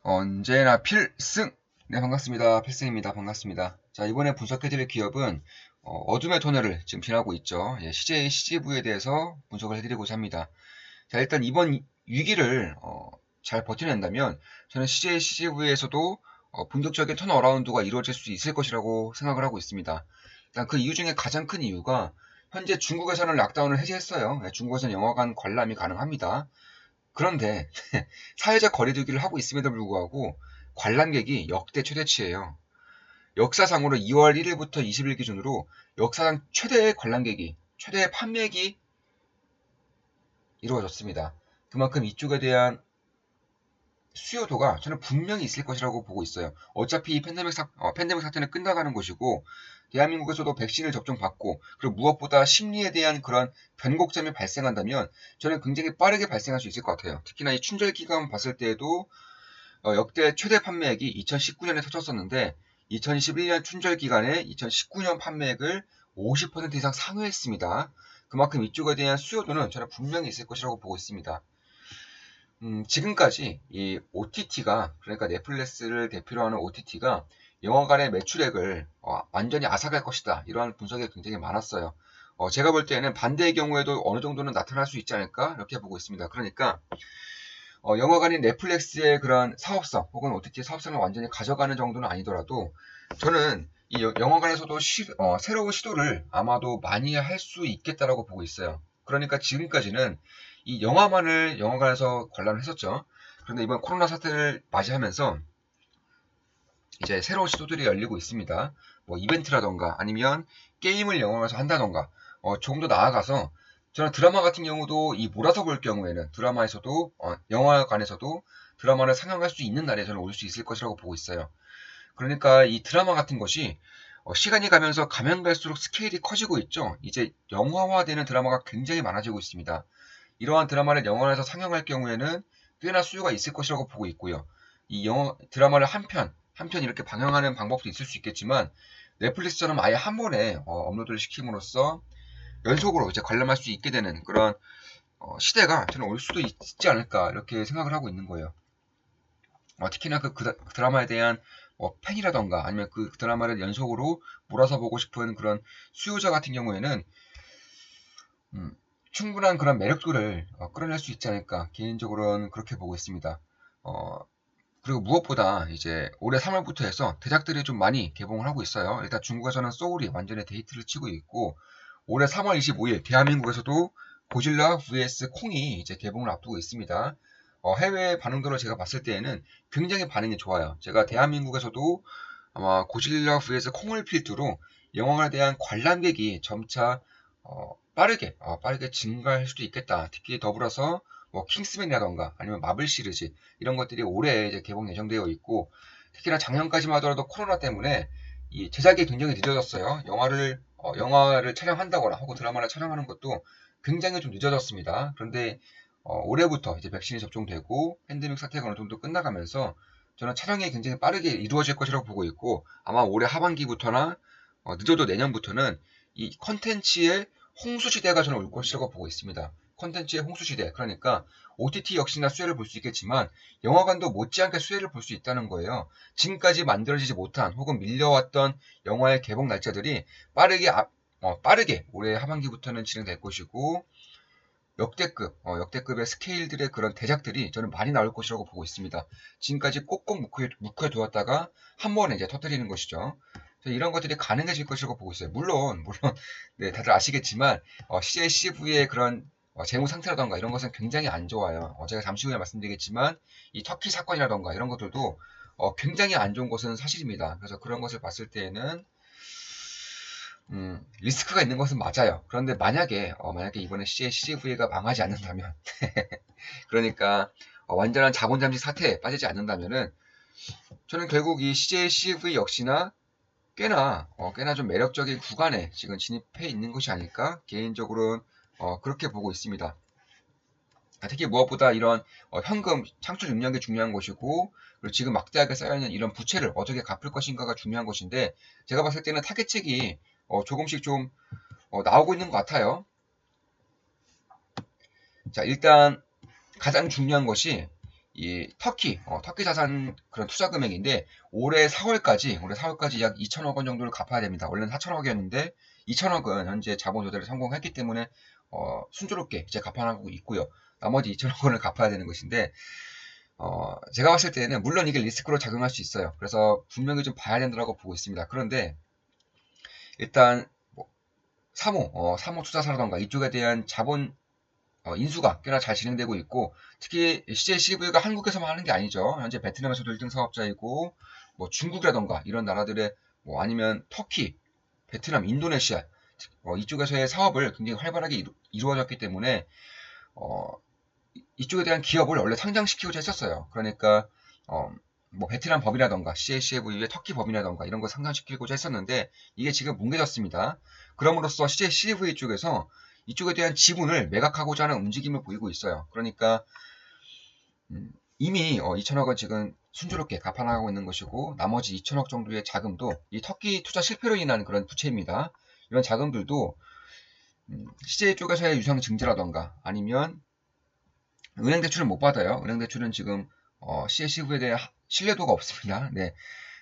언제나 필승! 네, 반갑습니다. 필승입니다. 반갑습니다. 자, 이번에 분석해드릴 기업은 어둠의 터널을 지금 지나고 있죠. 예, CJ, CGV에 대해서 분석을 해드리고자 합니다. 자, 일단 이번 위기를 잘 버텨낸다면 저는 CJ, CGV에서도 본격적인 턴어라운드가 이루어질 수 있을 것이라고 생각을 하고 있습니다. 일단 그 이유 중에 가장 큰 이유가 현재 중국에서는 락다운을 해제했어요. 예, 중국에서는 영화관 관람이 가능합니다. 그런데 사회적 거리두기를 하고 있음에도 불구하고 관람객이 역대 최대치예요. 역사상으로 2월 1일부터 20일 기준으로 역사상 최대의 관람객이, 최대의 판매액이 이루어졌습니다. 그만큼 이쪽에 대한 수요도가 저는 분명히 있을 것이라고 보고 있어요. 어차피 팬데믹 사태는 끝나가는 것이고, 대한민국에서도 백신을 접종받고, 그리고 무엇보다 심리에 대한 그런 변곡점이 발생한다면, 저는 굉장히 빠르게 발생할 수 있을 것 같아요. 특히나 이 춘절 기간 봤을 때에도 역대 최대 판매액이 2019년에 터졌었는데 2021년 춘절 기간에 2019년 판매액을 50% 이상 상회했습니다. 그만큼 이쪽에 대한 수요도는 저는 분명히 있을 것이라고 보고 있습니다. 지금까지 이 OTT가, 그러니까 넷플릭스를 대표로 하는 OTT가 영화관의 매출액을 완전히 앗아갈 것이다, 이러한 분석이 굉장히 많았어요. 제가 볼 때는 반대의 경우에도 어느 정도는 나타날 수 있지 않을까, 이렇게 보고 있습니다. 그러니까 영화관인 넷플릭스의 그런 사업성 혹은 OTT 사업성을 완전히 가져가는 정도는 아니더라도 저는 이 영화관에서도 새로운 시도를 아마도 많이 할 수 있겠다라고 보고 있어요. 그러니까 지금까지는 이 영화만을 영화관에서 관람을 했었죠. 그런데 이번 코로나 사태를 맞이하면서 이제 새로운 시도들이 열리고 있습니다. 뭐 이벤트라던가 아니면 게임을 영화관에서 한다던가 조금 더 나아가서 저는 드라마 같은 경우도 이 몰아서 볼 경우에는 드라마에서도 영화관에서도 드라마를 상영할 수 있는 날에 저는 올 수 있을 것이라고 보고 있어요. 그러니까 이 드라마 같은 것이 시간이 가면 갈수록 스케일이 커지고 있죠. 이제 영화화되는 드라마가 굉장히 많아지고 있습니다. 이러한 드라마를 영화관에서 상영할 경우에는 꽤나 수요가 있을 것이라고 보고 있고요. 이 드라마를 한 편 이렇게 방영하는 방법도 있을 수 있겠지만 넷플릭스처럼 아예 한 번에 업로드를 시킴으로써 연속으로 이제 관람할 수 있게 되는 그런 시대가 저는 올 수도 있지 않을까, 이렇게 생각을 하고 있는 거예요. 특히나 그 드라마에 대한 팬이라던가 아니면 그 드라마를 연속으로 몰아서 보고 싶은 그런 수요자 같은 경우에는 음, 충분한 그런 매력도를 끌어낼 수 있지 않을까, 개인적으로는 그렇게 보고 있습니다. 어, 그리고 무엇보다 이제 올해 3월부터 해서 대작들이 좀 많이 개봉을 하고 있어요. 일단 중국에서는 소울이 완전히 데이트를 치고 있고, 올해 3월 25일 대한민국에서도 고질라 vs 콩이 이제 개봉을 앞두고 있습니다. 해외 반응도를 제가 봤을 때에는 굉장히 반응이 좋아요. 제가 대한민국에서도 아마 고질라 vs 콩을 필두로 영화에 대한 관람객이 점차 빠르게 증가할 수도 있겠다. 특히 더불어서 뭐 킹스맨이라던가 아니면 마블 시리즈 이런 것들이 올해 이제 개봉 예정되어 있고, 특히나 작년까지만 하더라도 코로나 때문에 이 제작이 굉장히 늦어졌어요. 영화를 촬영한다거나 혹은 드라마를 촬영하는 것도 굉장히 좀 늦어졌습니다. 그런데 올해부터 이제 백신이 접종되고 팬데믹 사태가 어느 정도 끝나가면서 저는 촬영이 굉장히 빠르게 이루어질 것이라고 보고 있고, 아마 올해 하반기부터나 늦어도 내년부터는 이 컨텐츠의 홍수 시대가 저는 올 것이라고 보고 있습니다. 컨텐츠의 홍수 시대, 그러니까 OTT 역시나 수혜를 볼 수 있겠지만 영화관도 못지않게 수혜를 볼 수 있다는 거예요. 지금까지 만들어지지 못한 혹은 밀려왔던 영화의 개봉 날짜들이 빠르게 올해 하반기부터는 진행될 것이고, 역대급의 스케일들의 그런 대작들이 저는 많이 나올 것이라고 보고 있습니다. 지금까지 꼭꼭 묵혀두었다가 한 번에 이제 터뜨리는 것이죠. 이런 것들이 가능해질 것이라고 보고 있어요. 물론, 네, 다들 아시겠지만, CJCV의 그런 재무 상태라던가 이런 것은 굉장히 안 좋아요. 제가 잠시 후에 말씀드리겠지만, 이 터키 사건이라던가 이런 것들도 굉장히 안 좋은 것은 사실입니다. 그래서 그런 것을 봤을 때에는 리스크가 있는 것은 맞아요. 그런데 만약에 이번에 CJCV가 망하지 않는다면, 그러니까 완전한 자본 잠식 사태에 빠지지 않는다면은, 저는 결국 이 CJCV 역시나 꽤나 좀 매력적인 구간에 지금 진입해 있는 것이 아닐까, 개인적으로는 그렇게 보고 있습니다. 특히 무엇보다 이런 현금 창출 능력이 중요한 것이고, 그리고 지금 막대하게 쌓여있는 이런 부채를 어떻게 갚을 것인가가 중요한 것인데, 제가 봤을 때는 타겟책이 조금씩 좀 나오고 있는 것 같아요. 자, 일단 가장 중요한 것이 이 터키 자산 그런 투자 금액인데 올해 4월까지 약 2천억 원 정도를 갚아야 됩니다. 원래는 4천억이었는데 2천억은 현재 자본 조달에 성공했기 때문에 순조롭게 이제 갚아나가고 있고요. 나머지 2천억 원을 갚아야 되는 것인데 제가 봤을 때는 물론 이게 리스크로 작용할 수 있어요. 그래서 분명히 좀 봐야 된다고 보고 있습니다. 그런데 일단 뭐 사모 투자사라던가 이쪽에 대한 자본 인수가 꽤나 잘 진행되고 있고 특히 CJCV가 한국에서만 하는 게 아니죠. 현재 베트남에서도 1등 사업자이고 뭐 중국이라던가 이런 나라들의 뭐 아니면 터키, 베트남, 인도네시아 이쪽에서의 사업을 굉장히 활발하게 이루어졌기 때문에 어, 이쪽에 대한 기업을 원래 상장시키고자 했었어요. 그러니까 뭐 베트남 법이라던가 CJCV의 터키 법이라던가 이런 거 상장시키고자 했었는데 이게 지금 뭉개졌습니다. 그럼으로써 CJCV 쪽에서 이쪽에 대한 지분을 매각하고자 하는 움직임을 보이고 있어요. 그러니까 이미 2천억 원 지금 순조롭게 갚아나가고 있는 것이고 나머지 2천억 정도의 자금도 이 터키 투자 실패로 인한 그런 부채입니다. 이런 자금들도 CJ 쪽에서의 유상 증자라던가 아니면 은행 대출을 못 받아요. 은행 대출은 지금 CJCV에 대한 신뢰도가 없습니다. 네.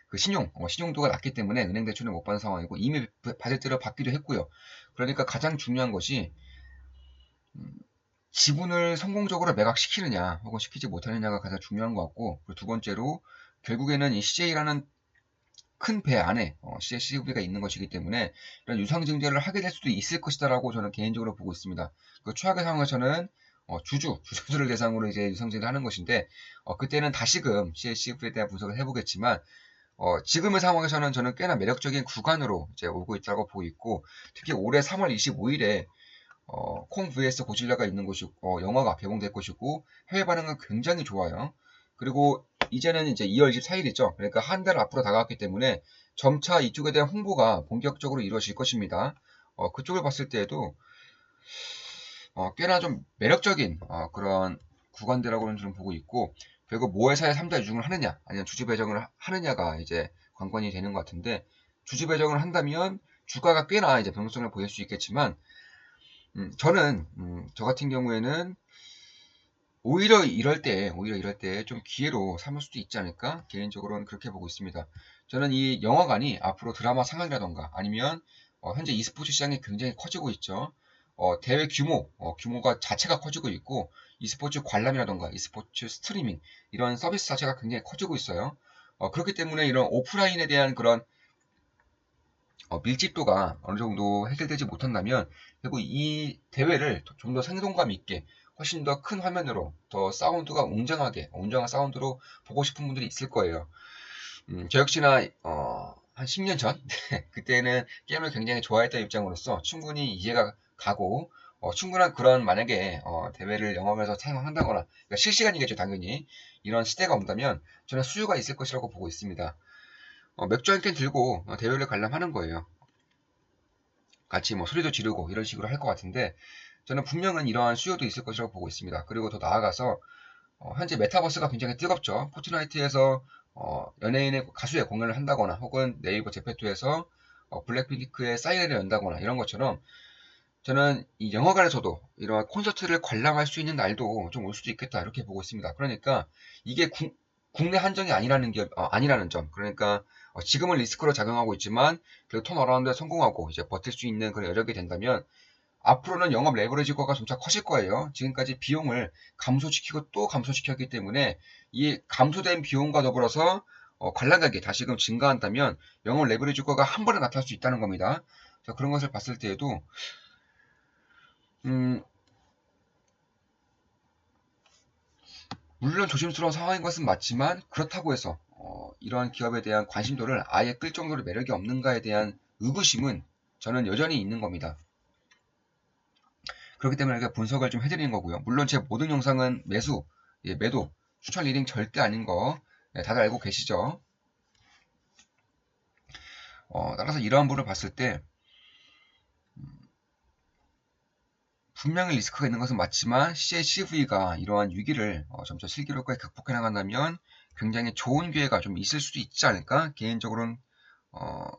그 신용도가 낮기 때문에 은행 대출을 못 받는 상황이고 이미 받을 대로 받기도 했고요. 그러니까 가장 중요한 것이 지분을 성공적으로 매각시키느냐 혹은 시키지 못하느냐가 가장 중요한 것 같고 그리고 두 번째로 결국에는 이 CJ라는 큰 배 안에 CJCV가 있는 것이기 때문에 이런 유상증자를 하게 될 수도 있을 것이다라고 저는 개인적으로 보고 있습니다. 그 최악의 상황에서는 주주들을 대상으로 이제 유상증자를 하는 것인데 그때는 다시금 CJCV에 대한 분석을 해보겠지만 지금의 상황에서는 저는 꽤나 매력적인 구간으로 이제 오고 있다고 보고 있고 특히 올해 3월 25일에 콩 vs 고질라가 있는 것이고 영화가 개봉될 것이고 해외 반응은 굉장히 좋아요. 그리고 이제는 이제 2월 24일이죠. 그러니까 한 달 앞으로 다가왔기 때문에 점차 이쪽에 대한 홍보가 본격적으로 이루어질 것입니다. 그쪽을 봤을 때에도 꽤나 좀 매력적인 그런 구간대라고는 좀 보고 있고 결국 모회사의 3자 유중을 하느냐 아니면 주주 배정을 하느냐가 이제 관건이 되는 것 같은데 주주 배정을 한다면 주가가 꽤나 이제 변동성을 보일 수 있겠지만 저는 저 같은 경우에는 오히려 이럴 때 좀 기회로 삼을 수도 있지 않을까? 개인적으로는 그렇게 보고 있습니다. 저는 이 영화관이 앞으로 드라마 상영이라던가 아니면 현재 e스포츠 시장이 굉장히 커지고 있죠. 대회 규모가 자체가 커지고 있고 e스포츠 관람이라던가 e스포츠 스트리밍 이런 서비스 자체가 굉장히 커지고 있어요. 그렇기 때문에 이런 오프라인에 대한 그런 밀집도가 어느 정도 해결되지 못한다면 결국 이 대회를 좀 더 생동감 있게 훨씬 더 큰 화면으로 더 사운드가 웅장한 사운드로 보고 싶은 분들이 있을 거예요. 저 역시나 한 10년 전 그때는 게임을 굉장히 좋아했던 입장으로서 충분히 이해가 가고 충분한 그런 만약에 대회를 영화관에서 상영한다거나 그러니까 실시간이겠죠 당연히 이런 시대가 온다면 저는 수요가 있을 것이라고 보고 있습니다. 맥주 한 캔 들고 대회를 관람하는 거예요. 같이 뭐 소리도 지르고 이런 식으로 할 것 같은데 저는 분명은 이러한 수요도 있을 것이라고 보고 있습니다. 그리고 더 나아가서 현재 메타버스가 굉장히 뜨겁죠. 포트나이트에서 연예인의 가수의 공연을 한다거나 혹은 네이버 제페토에서 블랙핑크의 사인회를 연다거나 이런 것처럼 저는 이 영화관에서도 이러한 콘서트를 관람할 수 있는 날도 좀 올 수도 있겠다 이렇게 보고 있습니다. 그러니까 이게 국내 한정이 아니라는 점. 그러니까 지금은 리스크로 작용하고 있지만 그래도 턴어라운드에 성공하고 이제 버틸 수 있는 그런 여력이 된다면 앞으로는 영업 레버리지가 점차 커질 거예요. 지금까지 비용을 감소시키고 또 감소시켰기 때문에 이 감소된 비용과 더불어서 관람객이 다시금 증가한다면 영업 레버리지가 한 번에 나타날 수 있다는 겁니다. 자, 그런 것을 봤을 때에도 음, 물론 조심스러운 상황인 것은 맞지만 그렇다고 해서 이러한 기업에 대한 관심도를 아예 끌 정도로 매력이 없는가에 대한 의구심은 저는 여전히 있는 겁니다. 그렇기 때문에 이렇게 분석을 좀 해드리는 거고요. 물론 제 모든 영상은 매도, 추천 리딩 절대 아닌 거 다들 알고 계시죠? 따라서 이러한 부분을 봤을 때 분명히 리스크가 있는 것은 맞지만 CJCV가 이러한 위기를 점차 슬기롭게 극복해 나간다면 굉장히 좋은 기회가 좀 있을 수도 있지 않을까? 개인적으로는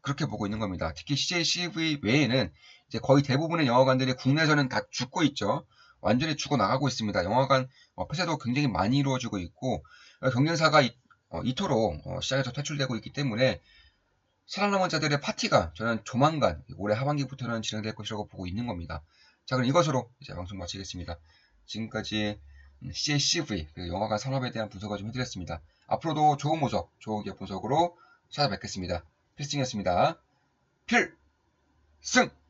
그렇게 보고 있는 겁니다. 특히 CJCV 외에는 이제 거의 대부분의 영화관들이 국내에서는 다 죽고 있죠. 완전히 죽어나가고 있습니다. 영화관 폐쇄도 굉장히 많이 이루어지고 있고 경쟁사가 이토록 시장에서 퇴출되고 있기 때문에 살아남은 자들의 파티가 저는 조만간 올해 하반기부터는 진행될 것이라고 보고 있는 겁니다. 자, 그럼 이것으로 이제 방송 마치겠습니다. 지금까지 CACV 영화관 산업에 대한 분석을 좀 해드렸습니다. 앞으로도 좋은 모습, 좋은 기업 분석으로 찾아뵙겠습니다. 필승이었습니다. 필승!